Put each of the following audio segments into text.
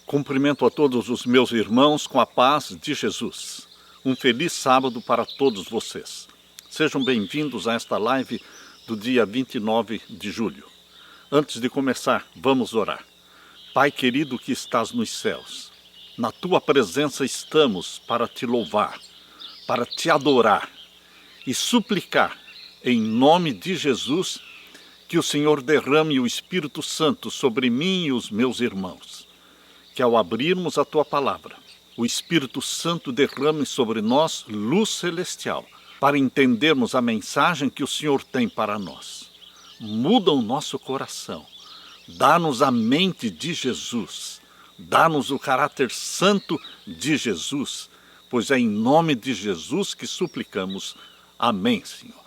Cumprimento a todos os meus irmãos com a paz de Jesus. Um feliz sábado para todos vocês. Sejam bem-vindos a esta live do dia 29 de julho. Antes de começar, vamos orar. Pai querido que estás nos céus, na Tua presença estamos para Te louvar, para Te adorar e suplicar, em nome de Jesus, que o Senhor derrame o Espírito Santo sobre mim e os meus irmãos. Que ao abrirmos a Tua palavra, o Espírito Santo derrame sobre nós luz celestial, para entendermos a mensagem que o Senhor tem para nós. Muda o nosso coração, dá-nos a mente de Jesus, dá-nos o caráter santo de Jesus, pois é em nome de Jesus que suplicamos. Amém, Senhor.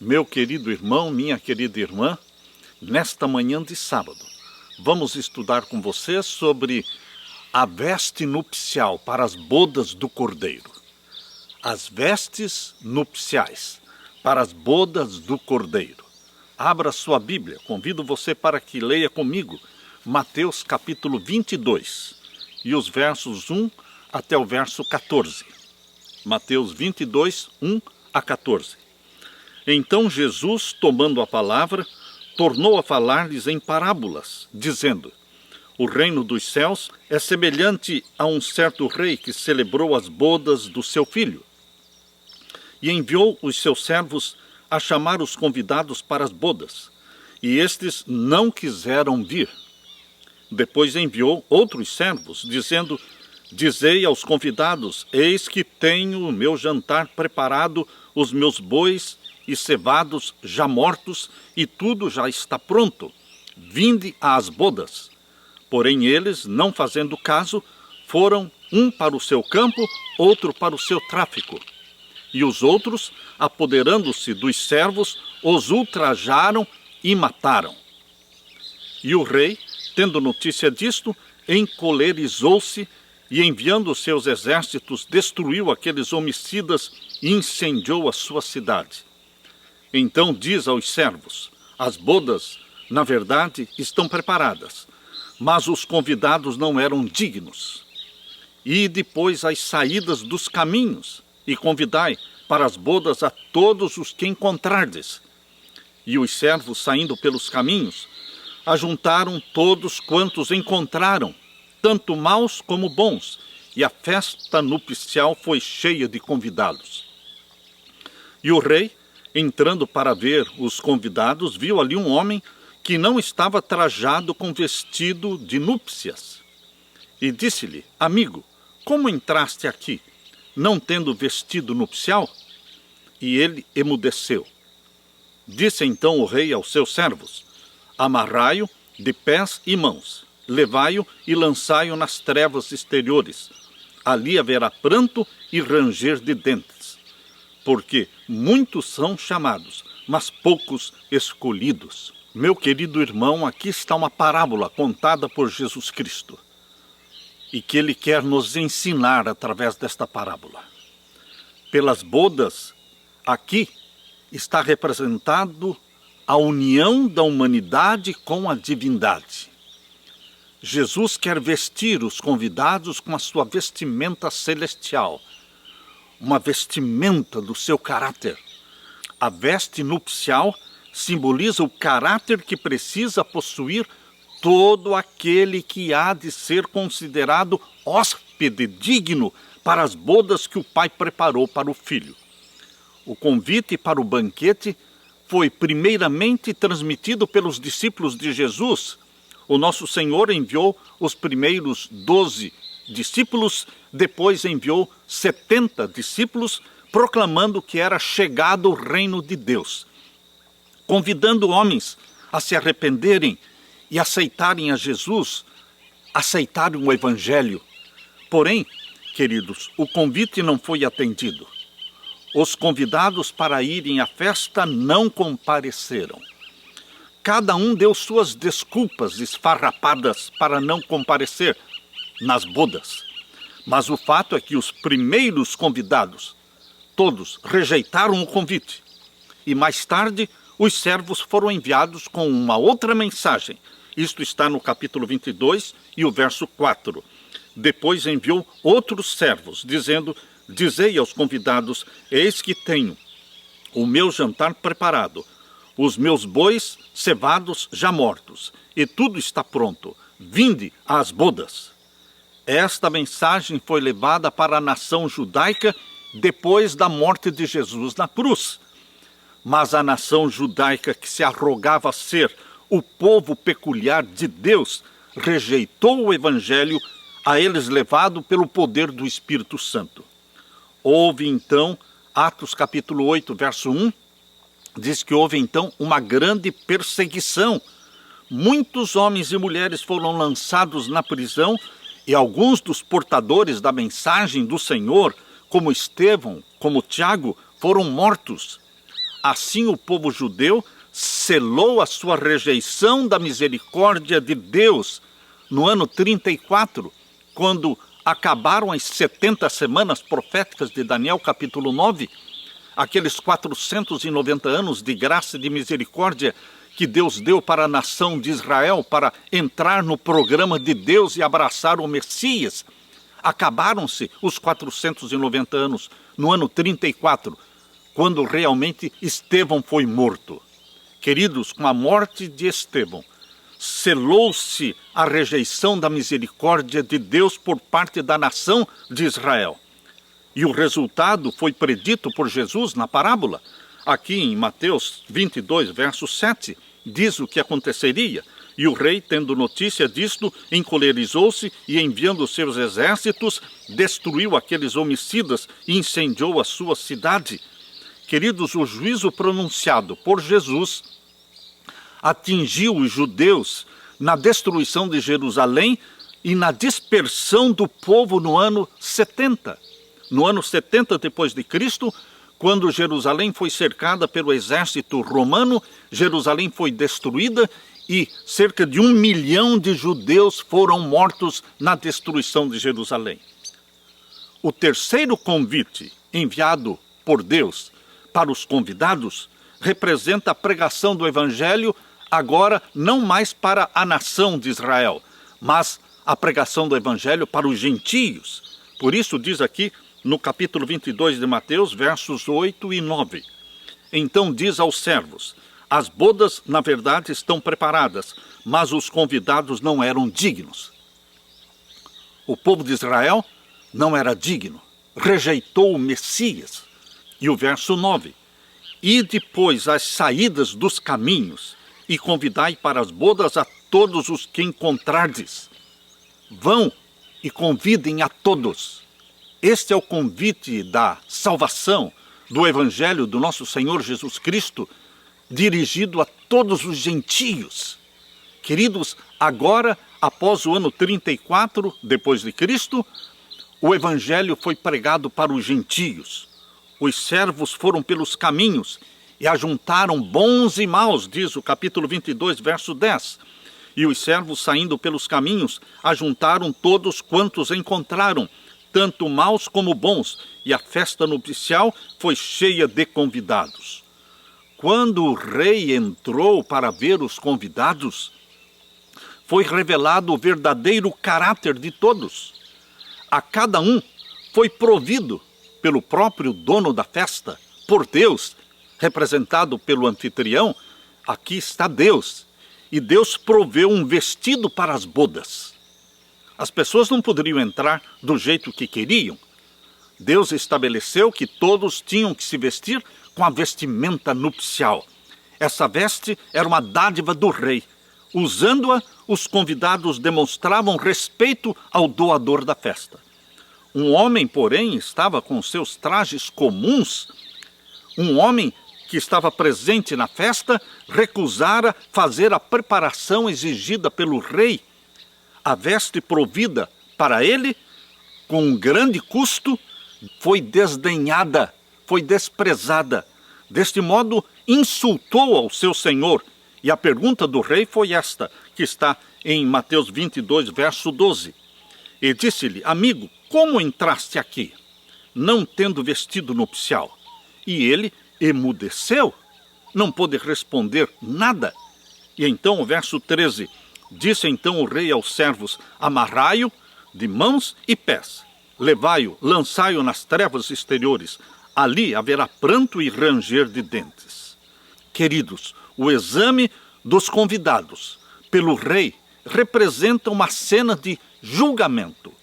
Meu querido irmão, minha querida irmã, nesta manhã de sábado, vamos estudar com você sobre a veste nupcial para as bodas do Cordeiro. As vestes nupciais para as bodas do Cordeiro. Abra sua Bíblia, convido você para que leia comigo Mateus capítulo 22 e os versos 1 até o verso 14. Mateus 22, 1 a 14. Então Jesus, tomando a palavra, tornou a falar-lhes em parábolas, dizendo: O reino dos céus é semelhante a um certo rei que celebrou as bodas do seu filho e enviou os seus servos a chamar os convidados para as bodas, e estes não quiseram vir. Depois enviou outros servos, dizendo: Dizei aos convidados: Eis que tenho o meu jantar preparado, os meus bois e cevados já mortos, e tudo já está pronto. Vinde às bodas. Porém eles, não fazendo caso, foram um para o seu campo, outro para o seu tráfico. E os outros, apoderando-se dos servos, os ultrajaram e mataram. E o rei, tendo notícia disto, encolerizou-se e, enviando os seus exércitos, destruiu aqueles homicidas e incendiou a sua cidade. Então diz aos servos: As bodas, na verdade, estão preparadas, mas os convidados não eram dignos. E depois as saídas dos caminhos, e convidai para as bodas a todos os que encontrardes. E os servos, saindo pelos caminhos, ajuntaram todos quantos encontraram, tanto maus como bons, e a festa nupcial foi cheia de convidados. E o rei, entrando para ver os convidados, viu ali um homem que não estava trajado com vestido de núpcias. E disse-lhe: Amigo, como entraste aqui, não tendo vestido nupcial? E ele emudeceu. Disse então o rei aos seus servos: Amarrai-o de pés e mãos, levai-o e lançai-o nas trevas exteriores. Ali haverá pranto e ranger de dentes, porque muitos são chamados, mas poucos escolhidos. Meu querido irmão, aqui está uma parábola contada por Jesus Cristo, e que Ele quer nos ensinar através desta parábola. Pelas bodas, aqui está representado a união da humanidade com a divindade. Jesus quer vestir os convidados com a sua vestimenta celestial, uma vestimenta do seu caráter. A veste nupcial simboliza o caráter que precisa possuir todo aquele que há de ser considerado hóspede digno para as bodas que o pai preparou para o filho. O convite para o banquete foi primeiramente transmitido pelos discípulos de Jesus. O nosso Senhor enviou os primeiros 12 discípulos, depois enviou 70 discípulos, proclamando que era chegado o reino de Deus, convidando homens a se arrependerem e aceitarem a Jesus, aceitarem o Evangelho. Porém, queridos, o convite não foi atendido. Os convidados para irem à festa não compareceram. Cada um deu suas desculpas esfarrapadas para não comparecer nas bodas. Mas o fato é que os primeiros convidados, todos rejeitaram o convite. E mais tarde, os servos foram enviados com uma outra mensagem Isto está no capítulo 22 e o verso 4. Depois enviou outros servos, dizendo: dizei aos convidados, eis que tenho o meu jantar preparado, os meus bois cevados já mortos, e tudo está pronto. Vinde às bodas. Esta mensagem foi levada para a nação judaica depois da morte de Jesus na cruz. Mas a nação judaica, que se arrogava ser o povo peculiar de Deus, rejeitou o evangelho a eles levado pelo poder do Espírito Santo. Houve então, Atos capítulo 8, verso 1, diz que houve então uma grande perseguição. Muitos homens e mulheres foram lançados na prisão e alguns dos portadores da mensagem do Senhor, como Estevão, como Tiago, foram mortos. Assim o povo judeu selou a sua rejeição da misericórdia de Deus no ano 34, quando acabaram as 70 semanas proféticas de Daniel, capítulo 9, aqueles 490 anos de graça e de misericórdia que Deus deu para a nação de Israel para entrar no programa de Deus e abraçar o Messias. Acabaram-se os 490 anos no ano 34, quando realmente Estevão foi morto. Queridos, com a morte de Estevão, selou-se a rejeição da misericórdia de Deus por parte da nação de Israel. E o resultado foi predito por Jesus na parábola. Aqui em Mateus 22, verso 7, diz o que aconteceria. E o rei, tendo notícia disto, encolerizou-se e, enviando seus exércitos, destruiu aqueles homicidas e incendiou a sua cidade. Queridos, o juízo pronunciado por Jesus atingiu os judeus na destruição de Jerusalém e na dispersão do povo no ano 70. No ano 70 depois de Cristo, quando Jerusalém foi cercada pelo exército romano, Jerusalém foi destruída e cerca de 1 milhão de judeus foram mortos na destruição de Jerusalém. O terceiro convite enviado por Deus para os convidados representa a pregação do Evangelho agora não mais para a nação de Israel, mas a pregação do Evangelho para os gentios. Por isso diz aqui no capítulo 22 de Mateus, versos 8 e 9. Então diz aos servos: as bodas, na verdade, estão preparadas, mas os convidados não eram dignos. O povo de Israel não era digno, rejeitou o Messias. E o verso 9: e depois as saídas dos caminhos, e convidai para as bodas a todos os que encontrardes. Vão e convidem a todos. Este é o convite da salvação, do Evangelho do nosso Senhor Jesus Cristo, dirigido a todos os gentios. Queridos, agora, após o ano 34 depois de Cristo, o Evangelho foi pregado para os gentios. Os servos foram pelos caminhos e ajuntaram bons e maus, diz o capítulo 22, verso 10. E os servos, saindo pelos caminhos, ajuntaram todos quantos encontraram, tanto maus como bons, e a festa nupcial foi cheia de convidados. Quando o rei entrou para ver os convidados, foi revelado o verdadeiro caráter de todos. A cada um foi provido pelo próprio dono da festa, por Deus, representado pelo anfitrião. Aqui está Deus, e Deus proveu um vestido para as bodas. As pessoas não poderiam entrar do jeito que queriam. Deus estabeleceu que todos tinham que se vestir com a vestimenta nupcial. Essa veste era uma dádiva do rei. Usando-a, os convidados demonstravam respeito ao doador da festa. Um homem, porém, estava com seus trajes comuns. Um homem que estava presente na festa recusara fazer a preparação exigida pelo rei. A veste provida para ele, com um grande custo, foi desdenhada, foi desprezada. Deste modo, insultou ao seu senhor. E a pergunta do rei foi esta, que está em Mateus 22, verso 12. E disse-lhe: amigo, como entraste aqui, não tendo vestido nupcial? E ele emudeceu, não pôde responder nada. E então o verso 13: Disse então o rei aos servos: amarrai-o de mãos e pés, levai-o, lançai-o nas trevas exteriores, ali haverá pranto e ranger de dentes. Queridos, o exame dos convidados pelo rei representa uma cena de julgamento.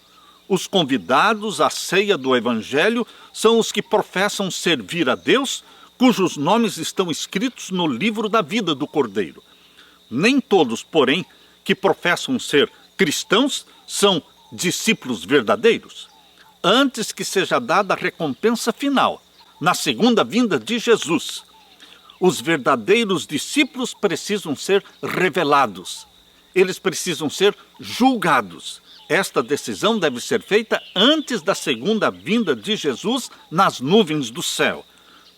Os convidados à ceia do Evangelho são os que professam servir a Deus, cujos nomes estão escritos no livro da vida do Cordeiro. Nem todos, porém, que professam ser cristãos são discípulos verdadeiros. Antes que seja dada a recompensa final, na segunda vinda de Jesus, os verdadeiros discípulos precisam ser revelados. Eles precisam ser julgados. Esta decisão deve ser feita antes da segunda vinda de Jesus nas nuvens do céu.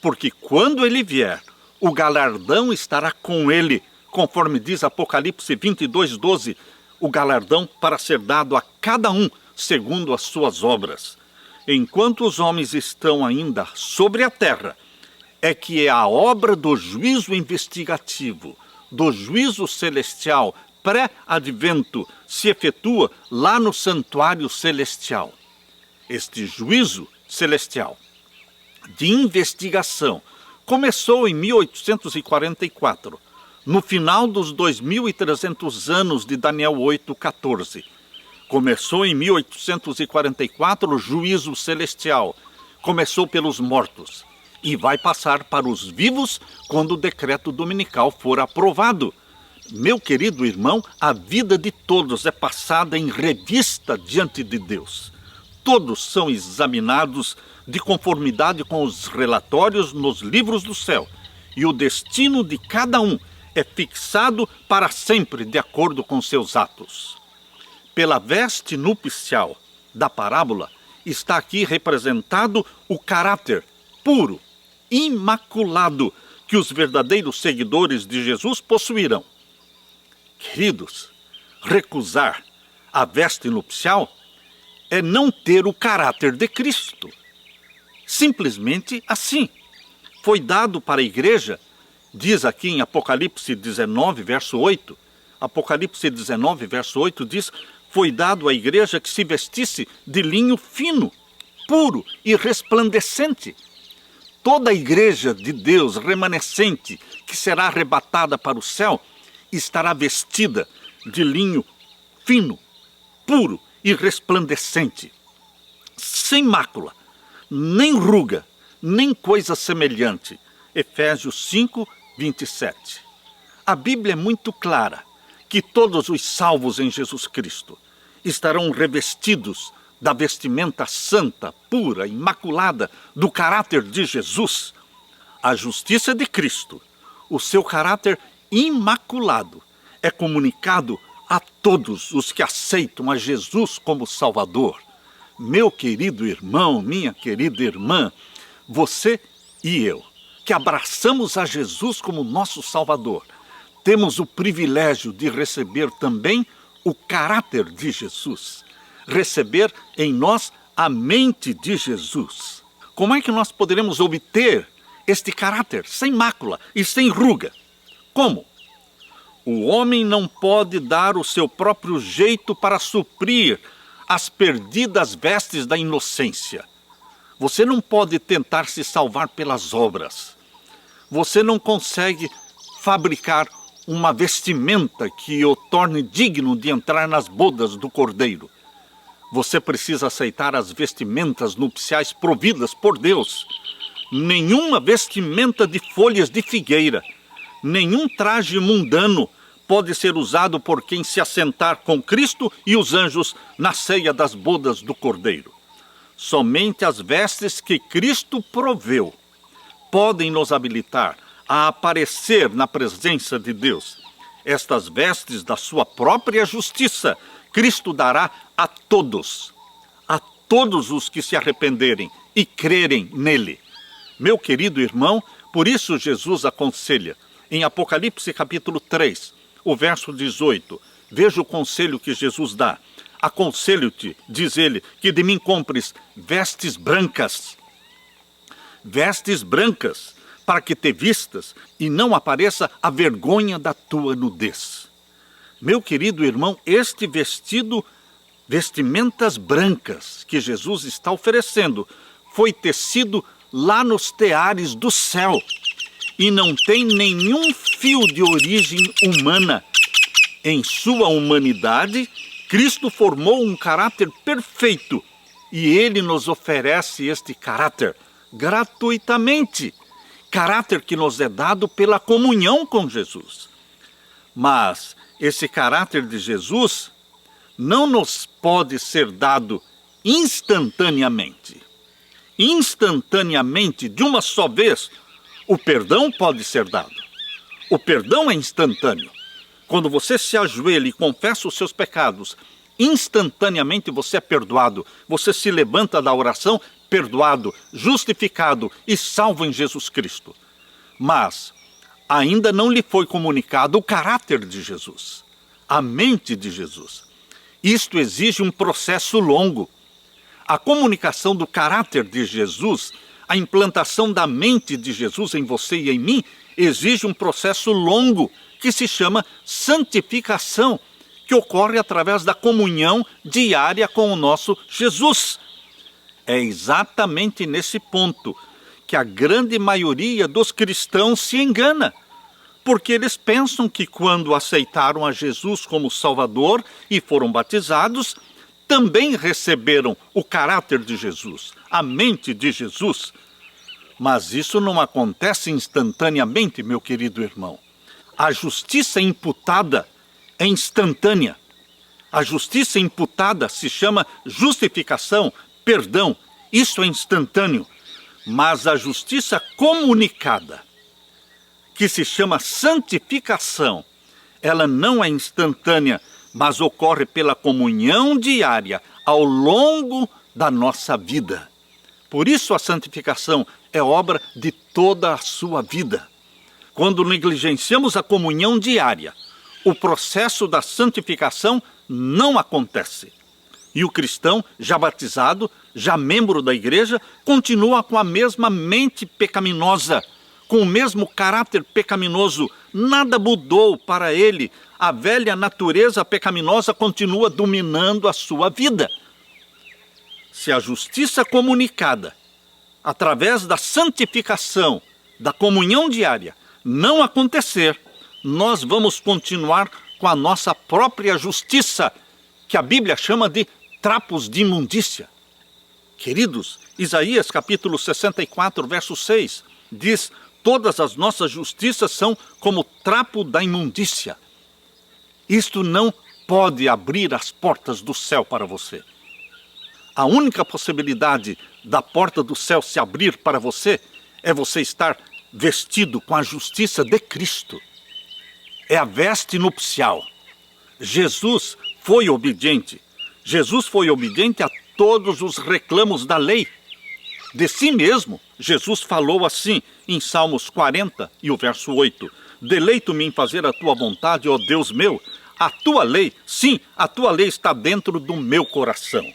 Porque quando ele vier, o galardão estará com ele, conforme diz Apocalipse 22:12, o galardão para ser dado a cada um segundo as suas obras. Enquanto os homens estão ainda sobre a terra, é que a obra do juízo investigativo, do juízo celestial pré-advento, se efetua lá no santuário celestial. Este juízo celestial de investigação começou em 1844, no final dos 2.300 anos de Daniel 8:14. Começou em 1844 o juízo celestial. Começou pelos mortos e vai passar para os vivos quando o decreto dominical for aprovado. Meu querido irmão, a vida de todos é passada em revista diante de Deus. Todos são examinados de conformidade com os relatórios nos livros do céu, e o destino de cada um é fixado para sempre de acordo com seus atos. Pela veste nupcial da parábola está aqui representado o caráter puro, imaculado que os verdadeiros seguidores de Jesus possuirão. Queridos, recusar a veste nupcial é não ter o caráter de Cristo. Simplesmente assim. Foi dado para a igreja, diz aqui em Apocalipse 19, verso 8, Apocalipse 19, verso 8 diz: foi dado à igreja que se vestisse de linho fino, puro e resplandecente. Toda a igreja de Deus remanescente que será arrebatada para o céu estará vestida de linho fino, puro e resplandecente, sem mácula, nem ruga, nem coisa semelhante. Efésios 5, 27. A Bíblia é muito clara que todos os salvos em Jesus Cristo estarão revestidos da vestimenta santa, pura, imaculada, do caráter de Jesus. A justiça de Cristo, o seu caráter imaculado, é comunicado a todos os que aceitam a Jesus como Salvador. Meu querido irmão, minha querida irmã, você e eu, que abraçamos a Jesus como nosso Salvador, temos o privilégio de receber também o caráter de Jesus, receber em nós a mente de Jesus. Como é que nós poderemos obter este caráter sem mácula e sem ruga? Como? O homem não pode dar o seu próprio jeito para suprir as perdidas vestes da inocência. Você não pode tentar se salvar pelas obras. Você não consegue fabricar uma vestimenta que o torne digno de entrar nas bodas do Cordeiro. Você precisa aceitar as vestimentas nupciais providas por Deus. Nenhuma vestimenta de folhas de figueira, nenhum traje mundano pode ser usado por quem se assentar com Cristo e os anjos na ceia das bodas do Cordeiro. Somente as vestes que Cristo proveu podem nos habilitar a aparecer na presença de Deus. Estas vestes da sua própria justiça, Cristo dará a todos os que se arrependerem e crerem nele. Meu querido irmão, por isso Jesus aconselha, em Apocalipse capítulo 3, o verso 18, veja o conselho que Jesus dá. Aconselho-te, diz ele, que de mim compres vestes brancas, para que te vistas e não apareça a vergonha da tua nudez. Meu querido irmão, este vestimentas brancas que Jesus está oferecendo, foi tecido lá nos teares do céu e não tem nenhum fio de origem humana. Em sua humanidade, Cristo formou um caráter perfeito e Ele nos oferece este caráter gratuitamente. Caráter que nos é dado pela comunhão com Jesus. Mas esse caráter de Jesus não nos pode ser dado instantaneamente. Instantaneamente, de uma só vez, o perdão pode ser dado. O perdão é instantâneo. Quando você se ajoelha e confessa os seus pecados, instantaneamente você é perdoado. Você se levanta da oração perdoado, justificado e salvo em Jesus Cristo. Mas ainda não lhe foi comunicado o caráter de Jesus, a mente de Jesus. Isto exige um processo longo. A comunicação do caráter de Jesus, a implantação da mente de Jesus em você e em mim, exige um processo longo que se chama santificação, que ocorre através da comunhão diária com o nosso Jesus. É exatamente nesse ponto que a grande maioria dos cristãos se engana, porque eles pensam que quando aceitaram a Jesus como Salvador e foram batizados, também receberam o caráter de Jesus, a mente de Jesus. Mas isso não acontece instantaneamente, meu querido irmão. A justiça imputada é instantânea. A justiça imputada se chama justificação, perdão, isso é instantâneo. Mas a justiça comunicada, que se chama santificação, ela não é instantânea, mas ocorre pela comunhão diária ao longo da nossa vida. Por isso a santificação é obra de toda a sua vida. Quando negligenciamos a comunhão diária, o processo da santificação não acontece. E o cristão, já batizado, já membro da igreja, continua com a mesma mente pecaminosa, com o mesmo caráter pecaminoso. Nada mudou para ele. A velha natureza pecaminosa continua dominando a sua vida. Se a justiça comunicada, através da santificação, da comunhão diária, não acontecer, nós vamos continuar com a nossa própria justiça, que a Bíblia chama de trapos de imundícia. Queridos, Isaías capítulo 64, verso 6, diz: todas as nossas justiças são como trapo da imundícia. Isto não pode abrir as portas do céu para você. A única possibilidade da porta do céu se abrir para você é você estar vestido com a justiça de Cristo. É a veste nupcial. Jesus foi obediente. Jesus foi obediente a todos os reclamos da lei. De si mesmo, Jesus falou assim em Salmos 40 e o verso 8: deleito-me em fazer a tua vontade, ó Deus meu. A tua lei, sim, a tua lei está dentro do meu coração.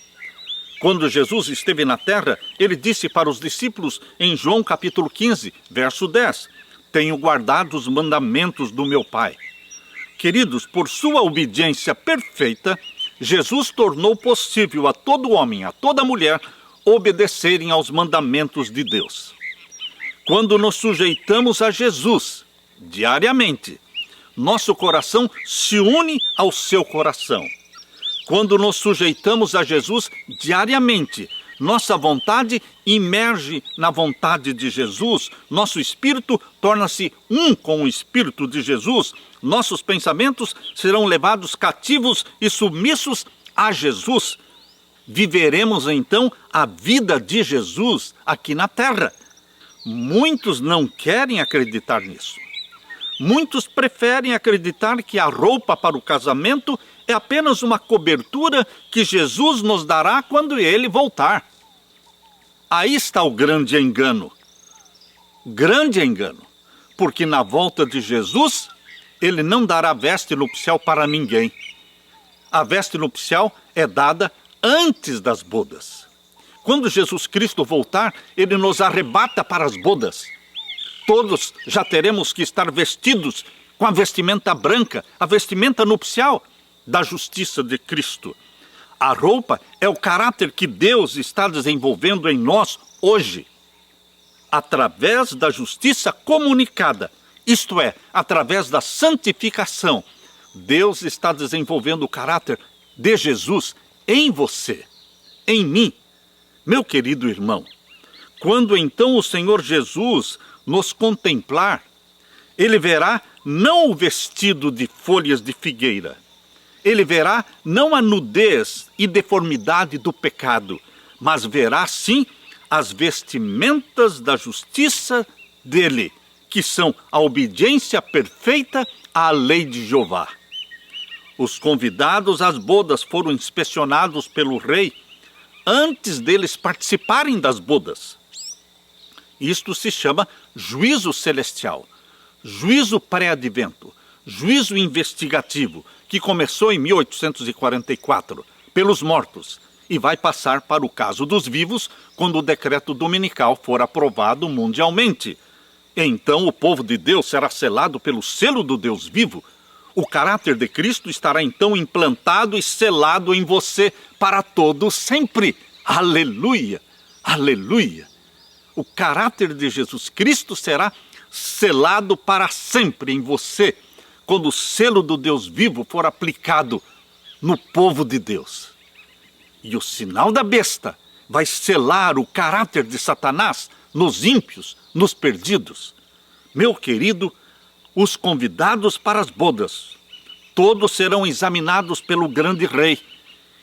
Quando Jesus esteve na terra, ele disse para os discípulos em João capítulo 15, verso 10: tenho guardado os mandamentos do meu Pai. Queridos, por sua obediência perfeita, Jesus tornou possível a todo homem, a toda mulher, obedecerem aos mandamentos de Deus. Quando nos sujeitamos a Jesus diariamente, nosso coração se une ao seu coração. Quando nos sujeitamos a Jesus diariamente, nossa vontade imerge na vontade de Jesus, nosso espírito torna-se um com o espírito de Jesus, nossos pensamentos serão levados cativos e submissos a Jesus. Viveremos então a vida de Jesus aqui na terra. Muitos não querem acreditar nisso. Muitos preferem acreditar que a roupa para o casamento é apenas uma cobertura que Jesus nos dará quando ele voltar. Aí está o grande engano. Grande engano. Porque na volta de Jesus, ele não dará veste nupcial para ninguém. A veste nupcial é dada antes das bodas. Quando Jesus Cristo voltar, ele nos arrebata para as bodas. Todos já teremos que estar vestidos com a vestimenta branca, a vestimenta nupcial da justiça de Cristo. A roupa é o caráter que Deus está desenvolvendo em nós hoje, através da justiça comunicada, isto é, através da santificação. Deus está desenvolvendo o caráter de Jesus em você, em mim. Meu querido irmão, quando então o Senhor Jesus nos contemplar, Ele verá não o vestido de folhas de figueira, Ele verá não a nudez e deformidade do pecado, mas verá sim as vestimentas da justiça dele, que são a obediência perfeita à lei de Jeová. Os convidados às bodas foram inspecionados pelo rei antes deles participarem das bodas. Isto se chama juízo celestial, juízo pré-advento, juízo investigativo, que começou em 1844, pelos mortos, e vai passar para o caso dos vivos quando o decreto dominical for aprovado mundialmente. Então o povo de Deus será selado pelo selo do Deus vivo. O caráter de Cristo estará então implantado e selado em você para todo sempre. Aleluia! Aleluia! O caráter de Jesus Cristo será selado para sempre em você, quando o selo do Deus vivo for aplicado no povo de Deus. E o sinal da besta vai selar o caráter de Satanás nos ímpios, nos perdidos. Meu querido, os convidados para as bodas, todos serão examinados pelo grande rei,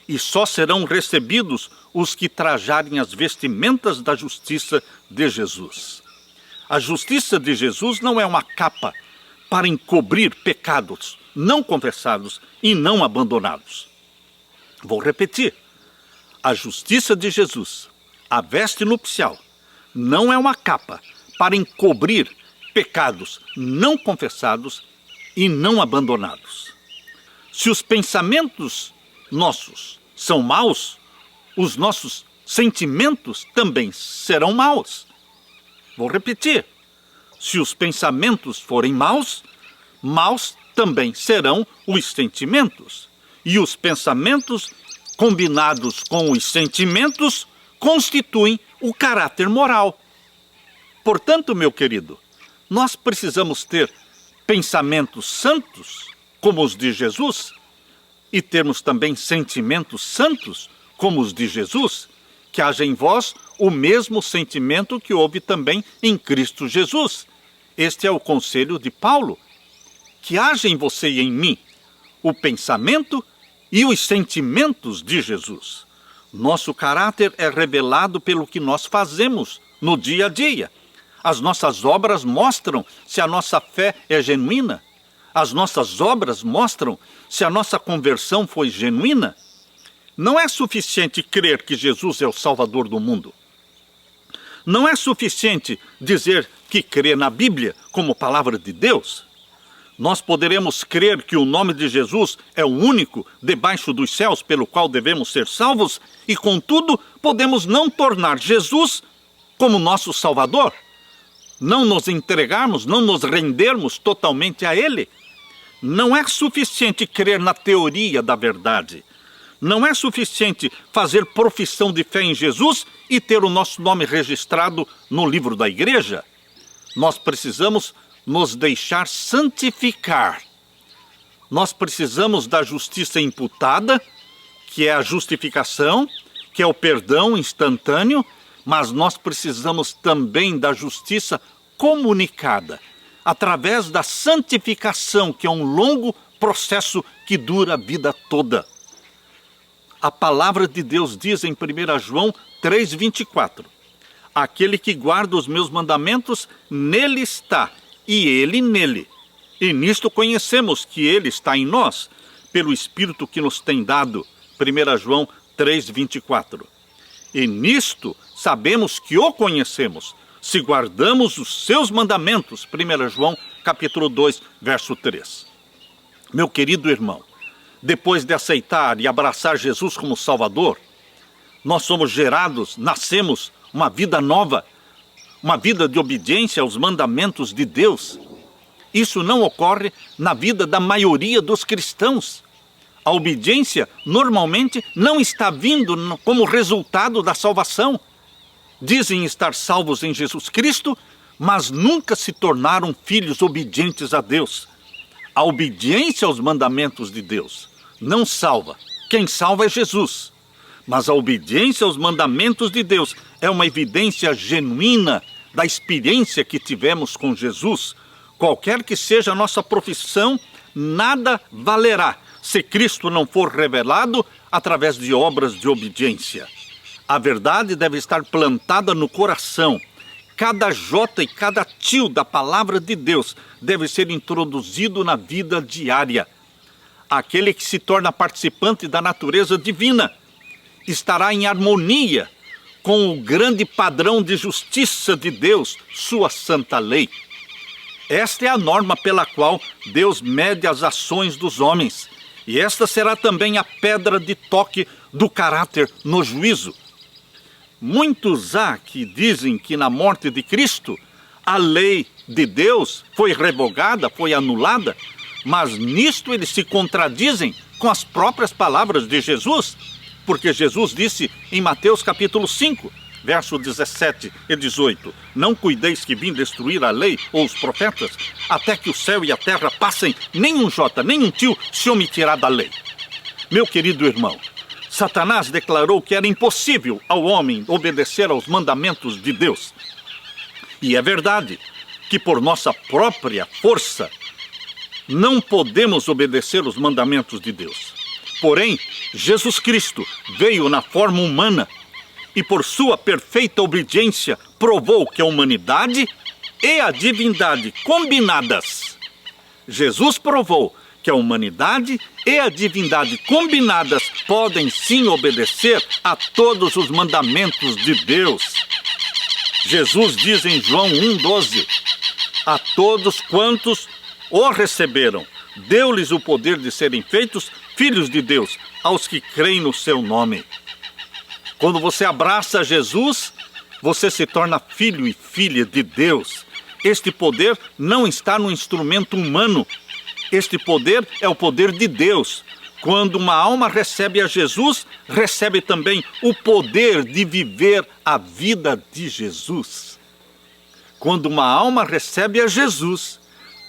e só serão recebidos os que trajarem as vestimentas da justiça de Jesus. A justiça de Jesus não é uma capa para encobrir pecados não confessados e não abandonados. Vou repetir. A justiça de Jesus, a veste nupcial, não é uma capa para encobrir pecados não confessados e não abandonados. Se os pensamentos nossos são maus, os nossos sentimentos também serão maus. Vou repetir. Se os pensamentos forem maus, maus também serão os sentimentos. E os pensamentos combinados com os sentimentos constituem o caráter moral. Portanto, meu querido, nós precisamos ter pensamentos santos, como os de Jesus, e termos também sentimentos santos, como os de Jesus, que haja em vós o mesmo sentimento que houve também em Cristo Jesus. Este é o conselho de Paulo, que haja em você e em mim o pensamento e os sentimentos de Jesus. Nosso caráter é revelado pelo que nós fazemos no dia a dia. As nossas obras mostram se a nossa fé é genuína. As nossas obras mostram se a nossa conversão foi genuína. Não é suficiente crer que Jesus é o Salvador do mundo. Não é suficiente dizer que crê na Bíblia como palavra de Deus. Nós poderemos crer que o nome de Jesus é o único debaixo dos céus pelo qual devemos ser salvos e, contudo, podemos não tornar Jesus como nosso Salvador. Não nos entregarmos, não nos rendermos totalmente a Ele. Não é suficiente crer na teoria da verdade. Não é suficiente fazer profissão de fé em Jesus e ter o nosso nome registrado no livro da igreja. Nós precisamos nos deixar santificar. Nós precisamos da justiça imputada, que é a justificação, que é o perdão instantâneo, mas nós precisamos também da justiça comunicada, através da santificação, que é um longo processo que dura a vida toda. A palavra de Deus diz em 1 João 3,24, aquele que guarda os meus mandamentos, nele está, e ele nele. E nisto conhecemos que ele está em nós, pelo Espírito que nos tem dado. 1 João 3,24. E nisto sabemos que o conhecemos, se guardamos os seus mandamentos. 1 João capítulo 2, verso 3. Meu querido irmão, depois de aceitar e abraçar Jesus como Salvador, nós somos gerados, nascemos uma vida nova, uma vida de obediência aos mandamentos de Deus. Isso não ocorre na vida da maioria dos cristãos. A obediência normalmente não está vindo como resultado da salvação. Dizem estar salvos em Jesus Cristo, mas nunca se tornaram filhos obedientes a Deus. A obediência aos mandamentos de Deus não salva. Quem salva é Jesus. Mas a obediência aos mandamentos de Deus é uma evidência genuína da experiência que tivemos com Jesus. Qualquer que seja a nossa profissão, nada valerá se Cristo não for revelado através de obras de obediência. A verdade deve estar plantada no coração. Cada jota e cada tio da palavra de Deus deve ser introduzido na vida diária. Aquele que se torna participante da natureza divina estará em harmonia com o grande padrão de justiça de Deus, sua santa lei. Esta é a norma pela qual Deus mede as ações dos homens. E esta será também a pedra de toque do caráter no juízo. Muitos há que dizem que na morte de Cristo a lei de Deus foi revogada, foi anulada, mas nisto eles se contradizem com as próprias palavras de Jesus, porque Jesus disse em Mateus capítulo 5, verso 17 e 18, não cuideis que vim destruir a lei ou os profetas, até que o céu e a terra passem, nem um jota, nem um tio se omitirá da lei. Meu querido irmão, Satanás declarou que era impossível ao homem obedecer aos mandamentos de Deus. E é verdade que por nossa própria força não podemos obedecer os mandamentos de Deus. Porém, Jesus Cristo veio na forma humana e por sua perfeita obediência provou que a humanidade e a divindade combinadas. Jesus provou que a humanidade e a divindade combinadas podem sim obedecer a todos os mandamentos de Deus. Jesus diz em João 1,12, a todos quantos o receberam, deu-lhes o poder de serem feitos filhos de Deus, aos que creem no seu nome. Quando você abraça Jesus, você se torna filho e filha de Deus. Este poder não está no instrumento humano. Este poder é o poder de Deus. Quando uma alma recebe a Jesus, recebe também o poder de viver a vida de Jesus. Quando uma alma recebe a Jesus,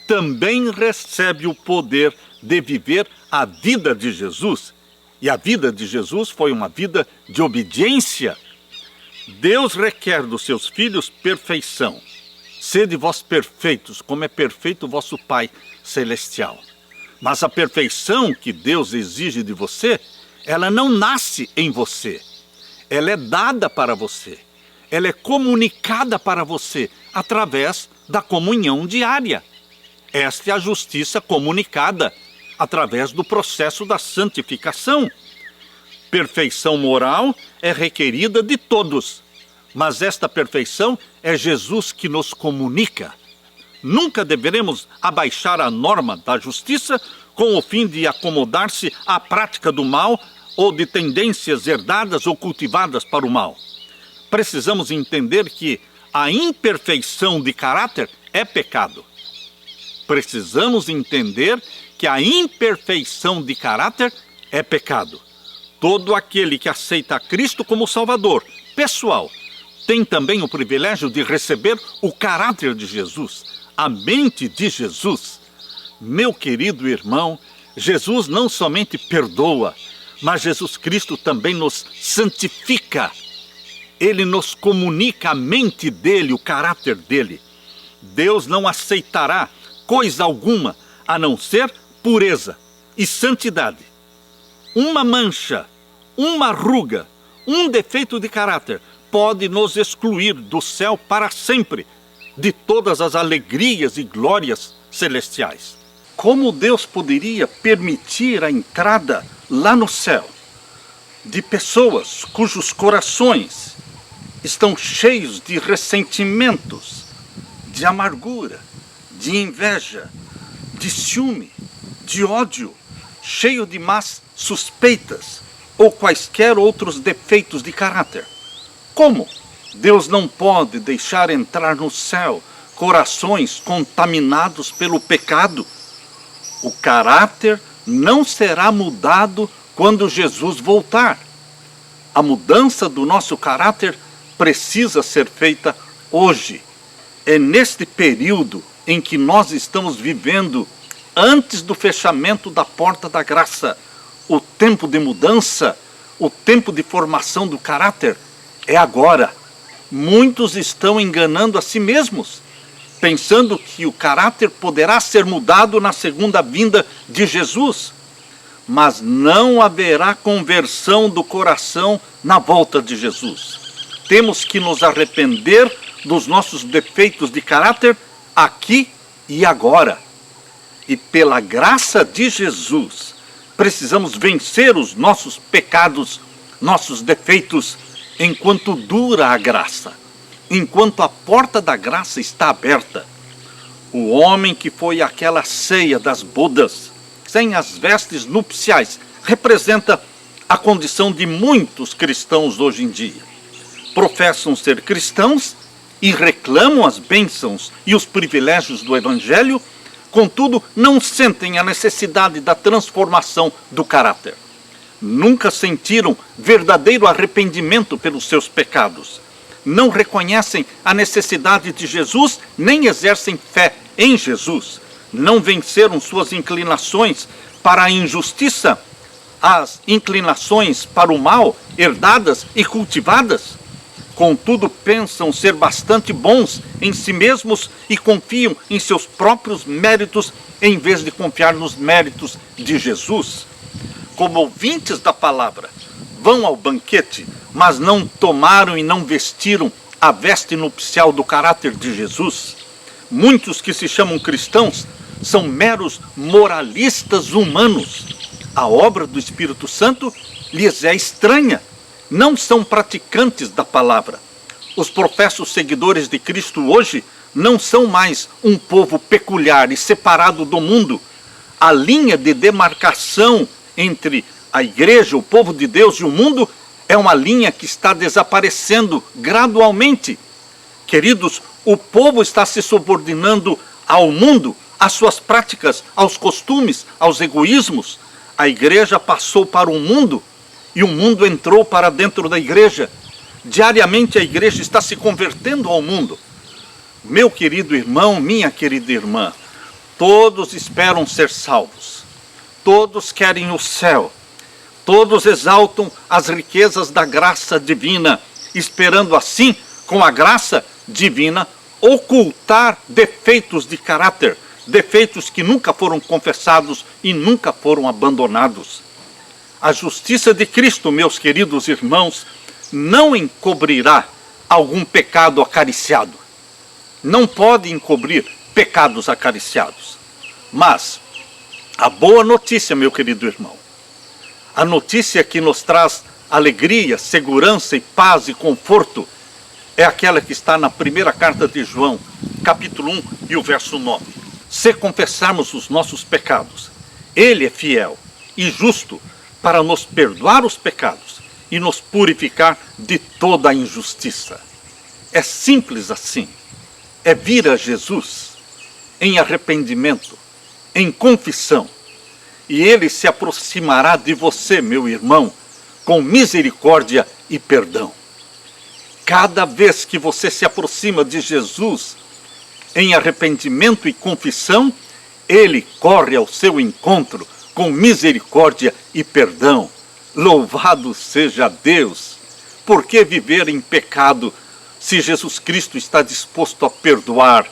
também recebe o poder de viver a vida de Jesus. E a vida de Jesus foi uma vida de obediência. Deus requer dos seus filhos perfeição. Sede vós perfeitos, como é perfeito o vosso Pai celestial. Mas a perfeição que Deus exige de você, ela não nasce em você. Ela é dada para você. Ela é comunicada para você através da comunhão diária. Esta é a justiça comunicada através do processo da santificação. Perfeição moral é requerida de todos, mas esta perfeição é Jesus que nos comunica. Nunca deveremos abaixar a norma da justiça com o fim de acomodar-se à prática do mal ou de tendências herdadas ou cultivadas para o mal. Precisamos entender que a imperfeição de caráter é pecado. Precisamos entender que a imperfeição de caráter é pecado. Todo aquele que aceita a Cristo como Salvador, pessoal, tem também o privilégio de receber o caráter de Jesus, a mente de Jesus. Meu querido irmão, Jesus não somente perdoa, mas Jesus Cristo também nos santifica. Ele nos comunica a mente dele, o caráter dele. Deus não aceitará coisa alguma a não ser pureza e santidade. Uma mancha, uma ruga, um defeito de caráter pode nos excluir do céu para sempre, de todas as alegrias e glórias celestiais. Como Deus poderia permitir a entrada lá no céu de pessoas cujos corações estão cheios de ressentimentos, de amargura, de inveja, de ciúme, de ódio, cheio de más suspeitas ou quaisquer outros defeitos de caráter? Como Deus não pode deixar entrar no céu corações contaminados pelo pecado. O caráter não será mudado quando Jesus voltar. A mudança do nosso caráter precisa ser feita hoje. É neste período em que nós estamos vivendo, antes do fechamento da porta da graça, o tempo de mudança, o tempo de formação do caráter é agora. Muitos estão enganando a si mesmos, pensando que o caráter poderá ser mudado na segunda vinda de Jesus. Mas não haverá conversão do coração na volta de Jesus. Temos que nos arrepender dos nossos defeitos de caráter aqui e agora. E pela graça de Jesus, precisamos vencer os nossos pecados, nossos defeitos, enquanto dura a graça, enquanto a porta da graça está aberta. O homem que foi àquela ceia das bodas, sem as vestes nupciais, representa a condição de muitos cristãos hoje em dia. Professam ser cristãos e reclamam as bênçãos e os privilégios do Evangelho, contudo, não sentem a necessidade da transformação do caráter. Nunca sentiram verdadeiro arrependimento pelos seus pecados. Não reconhecem a necessidade de Jesus, nem exercem fé em Jesus. Não venceram suas inclinações para a injustiça, as inclinações para o mal, herdadas e cultivadas. Contudo, pensam ser bastante bons em si mesmos e confiam em seus próprios méritos, em vez de confiar nos méritos de Jesus. Como ouvintes da palavra, vão ao banquete, mas não tomaram e não vestiram a veste nupcial do caráter de Jesus. Muitos que se chamam cristãos são meros moralistas humanos. A obra do Espírito Santo lhes é estranha. Não são praticantes da palavra. Os professos seguidores de Cristo hoje não são mais um povo peculiar e separado do mundo. A linha de demarcação entre a igreja, o povo de Deus e o mundo é uma linha que está desaparecendo gradualmente. Queridos, o povo está se subordinando ao mundo, às suas práticas, aos costumes, aos egoísmos. A igreja passou para o mundo e o mundo entrou para dentro da igreja. Diariamente a igreja está se convertendo ao mundo. Meu querido irmão, minha querida irmã, todos esperam ser salvos. Todos querem o céu. Todos exaltam as riquezas da graça divina, esperando assim, com a graça divina, ocultar defeitos de caráter, defeitos que nunca foram confessados e nunca foram abandonados. A justiça de Cristo, meus queridos irmãos, não encobrirá algum pecado acariciado. Não pode encobrir pecados acariciados. Mas a boa notícia, meu querido irmão, a notícia que nos traz alegria, segurança e paz e conforto, é aquela que está na primeira carta de João, capítulo 1 e o verso 9. Se confessarmos os nossos pecados, Ele é fiel e justo para nos perdoar os pecados e nos purificar de toda a injustiça. É simples assim. É vir a Jesus em arrependimento, em confissão, e Ele se aproximará de você, meu irmão, com misericórdia e perdão. Cada vez que você se aproxima de Jesus em arrependimento e confissão, Ele corre ao seu encontro com misericórdia e perdão. Louvado seja Deus! Por que viver em pecado se Jesus Cristo está disposto a perdoar,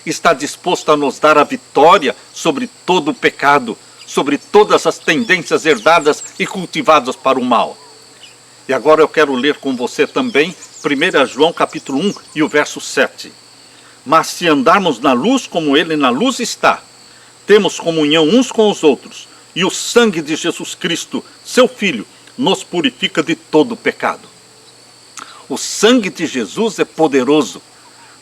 está disposto a nos dar a vitória sobre todo o pecado, sobre todas as tendências herdadas e cultivadas para o mal? E agora eu quero ler com você também 1 João capítulo 1 e o verso 7. Mas se andarmos na luz como Ele na luz está, temos comunhão uns com os outros, e o sangue de Jesus Cristo, seu Filho, nos purifica de todo o pecado. O sangue de Jesus é poderoso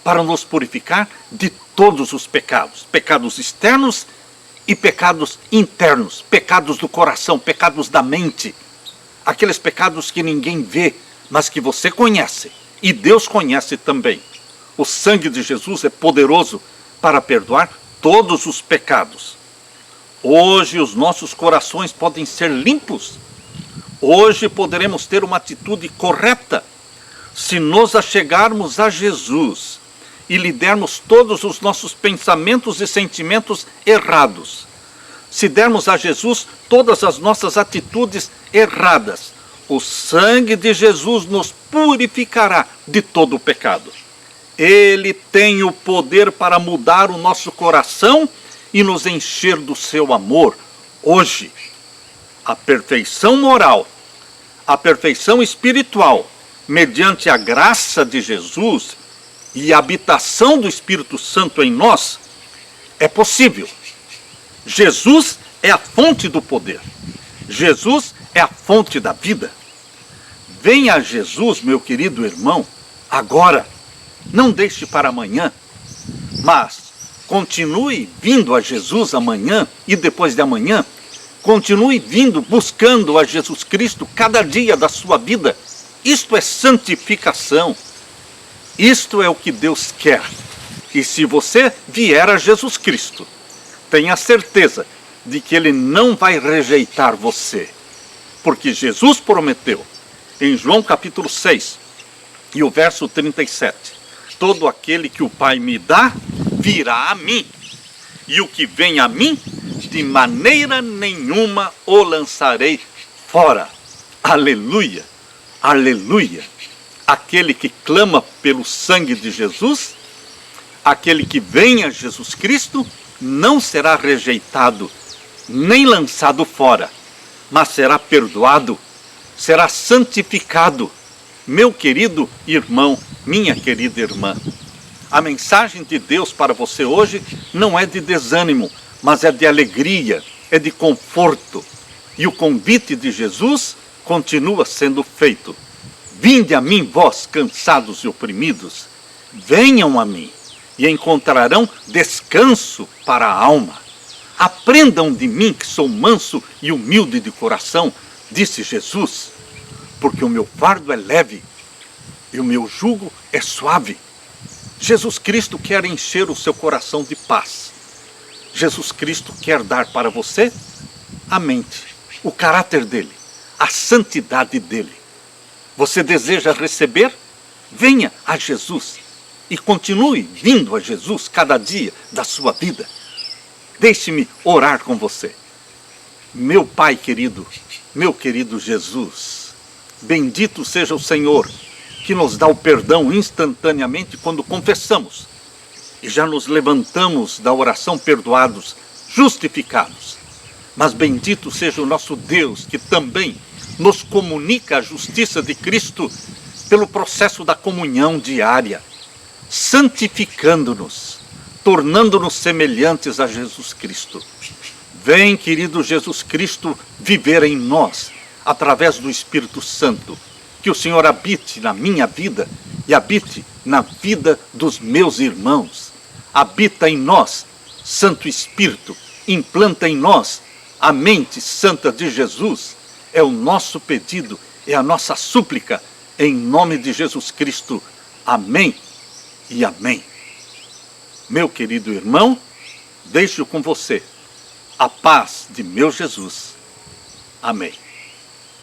para nos purificar de todos os pecados, pecados externos e pecados internos, pecados do coração, pecados da mente, aqueles pecados que ninguém vê, mas que você conhece, e Deus conhece também. O sangue de Jesus é poderoso para perdoar todos os pecados. Hoje os nossos corações podem ser limpos. Hoje poderemos ter uma atitude correta se nos achegarmos a Jesus e lhe dermos todos os nossos pensamentos e sentimentos errados. Se dermos a Jesus todas as nossas atitudes erradas, o sangue de Jesus nos purificará de todo o pecado. Ele tem o poder para mudar o nosso coração e nos encher do seu amor. Hoje, a perfeição moral, a perfeição espiritual, mediante a graça de Jesus e a habitação do Espírito Santo em nós, é possível. Jesus é a fonte do poder. Jesus é a fonte da vida. Venha a Jesus, meu querido irmão, agora. Não deixe para amanhã, mas continue vindo a Jesus amanhã e depois de amanhã. Continue vindo, buscando a Jesus Cristo cada dia da sua vida. Isto é santificação. Isto é o que Deus quer. E se você vier a Jesus Cristo, tenha certeza de que Ele não vai rejeitar você. Porque Jesus prometeu, em João capítulo 6, e o verso 37, todo aquele que o Pai me dá, virá a mim. E o que vem a mim, de maneira nenhuma o lançarei fora. Aleluia, aleluia. Aquele que clama pelo sangue de Jesus, aquele que vem a Jesus Cristo, não será rejeitado, nem lançado fora, mas será perdoado, será santificado. Meu querido irmão, minha querida irmã, a mensagem de Deus para você hoje não é de desânimo, mas é de alegria, é de conforto. E o convite de Jesus continua sendo feito. Vinde a mim, vós cansados e oprimidos, venham a mim e encontrarão descanso para a alma. Aprendam de mim que sou manso e humilde de coração, disse Jesus, porque o meu fardo é leve e o meu jugo é suave. Jesus Cristo quer encher o seu coração de paz. Jesus Cristo quer dar para você a mente, o caráter dele, a santidade dele. Você deseja receber? Venha a Jesus e continue vindo a Jesus cada dia da sua vida. Deixe-me orar com você. Meu Pai querido, meu querido Jesus, bendito seja o Senhor, que nos dá o perdão instantaneamente quando confessamos. E já nos levantamos da oração perdoados, justificados. Mas bendito seja o nosso Deus, que também nos comunica a justiça de Cristo pelo processo da comunhão diária, santificando-nos, tornando-nos semelhantes a Jesus Cristo. Vem, querido Jesus Cristo, viver em nós, através do Espírito Santo. Que o Senhor habite na minha vida e habite na vida dos meus irmãos. Habita em nós, Santo Espírito, implanta em nós a mente santa de Jesus. É o nosso pedido, é a nossa súplica, em nome de Jesus Cristo. Amém e amém. Meu querido irmão, deixo com você a paz de meu Jesus. Amém.